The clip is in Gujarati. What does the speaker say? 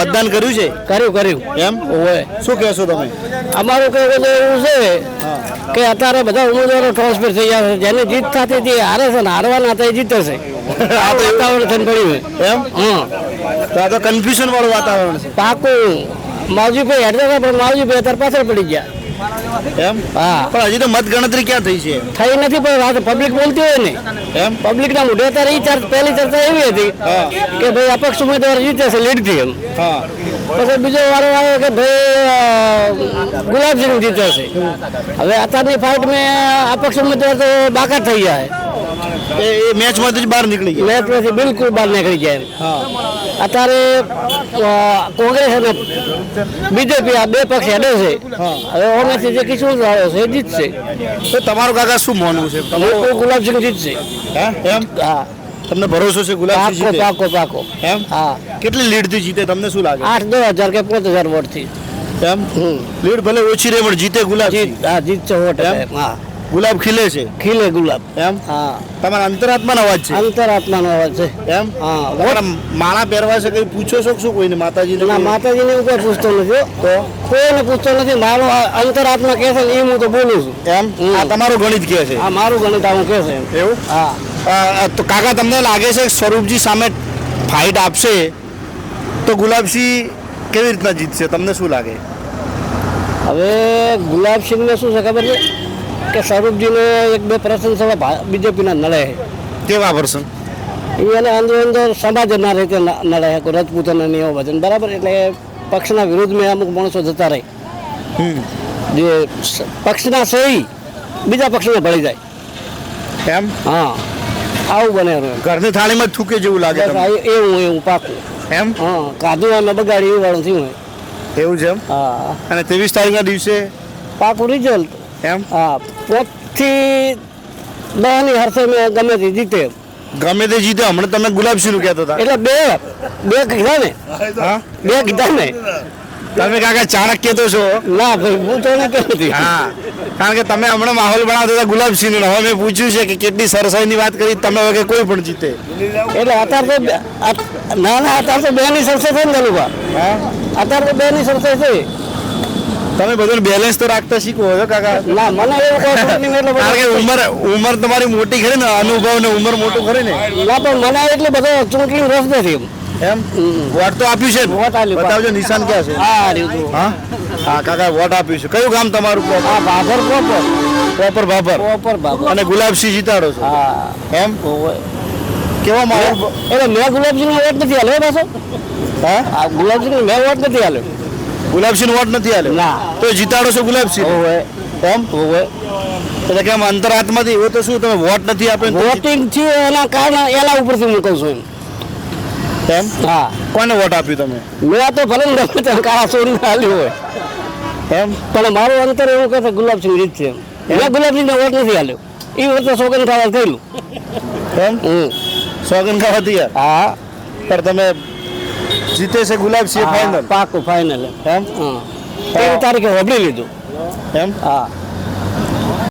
મતદાન કર્યું છે? કર્યું એમ હોય. શું કહેશો તમે? અમારું કહેવું તો એવું છે કે અત્યારે બધા ઉમેદવારો ટ્રાન્સફર થઈ ગયા છે. જેને જીત થતી હતી હારે છે ને હારવાના હતા એ જીતે છે. આ વાતાવરણ થઈને પડ્યું એમ હા તો આ તો કન્ફ્યુઝન વાળું વાતાવરણ છે. પાકું માવજીભાઈ હેડતા હતા પણ માવજીભાઈ અત્યારે પાછળ પડી ગયા. એમ હા પણ હજી તો મત ગણતરી ક્યાં થઈ છે? થઈ નથી પણ વાત પબ્લિક બોલતી હોય ને એમ પબ્લિક ના મોઢે અત્યારે પહેલી ચર્ચા એવી હતી કે ભાઈ અપક્ષ ઉમેદવાર જીતે છે લીડથી એમ. હા પછી બીજો વારો આવ્યો કે ભાઈ ગુલાબસિંહ જીતે છે. હવે અત્યારની ફાઇટ મેં અપક્ષ ઉમેદવાર તો બાકાત થઈ ગયા એ મેચમાંથી જ બહાર નીકળી ગયા. મેચમાંથી બિલકુલ બહાર નીકળી ગયા એમ. અત્યારે કોંગ્રેસ અને બીજેપી આ બે પક્ષ હેડે છે. હવે ઓમેથી જે કિશોર આવ્યો છે એ જીતશે. તો તમારું કાકા શું માનવું છે? બિલકુલ ગુલાબસિંહ જીતશે. એમ હા તમને ભરોસો છે ગુલાબસિંહ પાકો જીતે? પાકો પાકો. એમ હા કેટલી લીડ થી જીતે તમને શું લાગે? 8-10,000 કે 5,000 વોટથી. એમ લીડ ભલે ઓછી રહે પણ જીતે ગુલાબસિંહ. હા જીતશે વોટ. હા ગુલાબ ખીલે છે. ખીલે ગુલાબ. એમ હા તમારા અંતરાત્માનો અવાજ છે. અંતરાત્માનો અવાજ છે. એમ હા તમારા માળા પહેરવા છે કઈ પૂછો છો શું કોઈને માતાજીને? ના માતાજીને હું કોઈ પૂછતો નથી. તો કોઈને પૂછતો નથી. મારો અંતરાત્મા કહે છે ને એ હું તો બોલું છું. એમ આ તમારું ગણિત કહે છે? આ મારું ગણિત આવું કહે છે એમ. એવું? હા તો કાકા તમને લાગે છે કે સ્વરૂપજી સામે ફાઇટ આપશે તો ગુલાબસિંહ કેવી રીતના જીતશે? તમને શું લાગે? હવે ગુલાબસિંહને શું છે ખબર છે કે સ્વરૂપજીને 1-2 પ્રસંગ સભા બીજેપીના નડે છે. કેવા પ્રસંગ? એને અંદર સમાજના રીતે નડે છે કોઈ રજપૂતોને ને એવું બધું બરાબર. એટલે પક્ષના વિરુદ્ધમાં અમુક માણસો જતા રહે જે પક્ષના સહી બીજા પક્ષને ભળી જાય. એમ હા આવું બને ઘરની થાળીમાં જ થૂકે જેવું લાગે તમને? એવું પાકું. એમ હા કાધું અમે બગાડી એવું વાળું થયું હોય. એવું છે એમ? હા અને 23 તારીખના દિવસે પાકું રિઝલ્ટ. એમ હા 5થી 10 હરસે મેં ગમે તે જીતે. ગમે તે જીતે. હમણાં તમે ગુલાબસિંહનું કહેતા હતા. એટલે બે કીધા ને. હા બે કીધા ને. તમે કાકા ચાણક્ય તો છો. ના ભાઈ હું તો નથી. હા કારણ કે તમે હમણાં માહોલ બનાવતા હતા ગુલાબસિંહનો. હવે મેં પૂછ્યું છે કે કેટલી સરસાઈની વાત કરી તમે હવે કોઈ પણ જીતે. એટલે અત્યારે તો ના અત્યારે તો 2ની સરસે છે ને ગલુભા. હા અત્યારે તો 2ની સરસે છે. તમે બધું બેલેન્સ તો રાખતા શીખવો છો કાકા. ના મને એવું કોઈ નહીં એટલે કારણ કે ઉંમર તમારી મોટી ખરી ને અનુભવ ને ઉંમર મોટું ખરી ને. ના પણ મને એટલે બધો ચૂંટણી રસ નથી એમ વોટ તો આપ્યું છે ને? વોટ આપ્યું. બતાવજો નિશાન ક્યાં છે? હા રીતું. હા હા કાકા વોટ આપ્યું છે. કયું ગામ તમારું? હા ભાભર પ્રોપર ભાભર. ભાભર. અને ગુલાબસિંહ જીતાડો છો? હા એમ કેવા માહોલ? એટલે મેં ગુલાબસિંહનો વોટ નથી હાલ્યો પાછો. હા ગુલાબસિંહ મેં વોટ નથી હાલ્યો. ગુલાબસિંહ વોટ નથી હાલ્યો? ના તો જીતાડો છો ગુલાબસિંહ? એમ એટલે કે આમ અંતરાત્માથી એવું તો શું તમે વોટ નથી આપ્યો? વોટિંગ થયું એના કારણે એના ઉપરથી હું કહું છું એમ હા કોને વોટ આપ્યું તમે? મેં તો ભલે ને ગમે કાળા સોનું હાલ્યું હોય એમ પણ મારું અંતર એવું કહે છે ગુલાબસિંહ જીત છે. મેં ગુલાબસિંહને વોટ નથી હાલ્યો. એ વખતે સોગન ખાવા થયેલું. એમ સોગન ખાવા તૈયાર? હા પણ તમે જીતે છે ગુલાબસિંહ ફાઇનલ? પાકું ફાઇનલ. એમ હા 13 તારીખે વબડી લીધું. એમ હા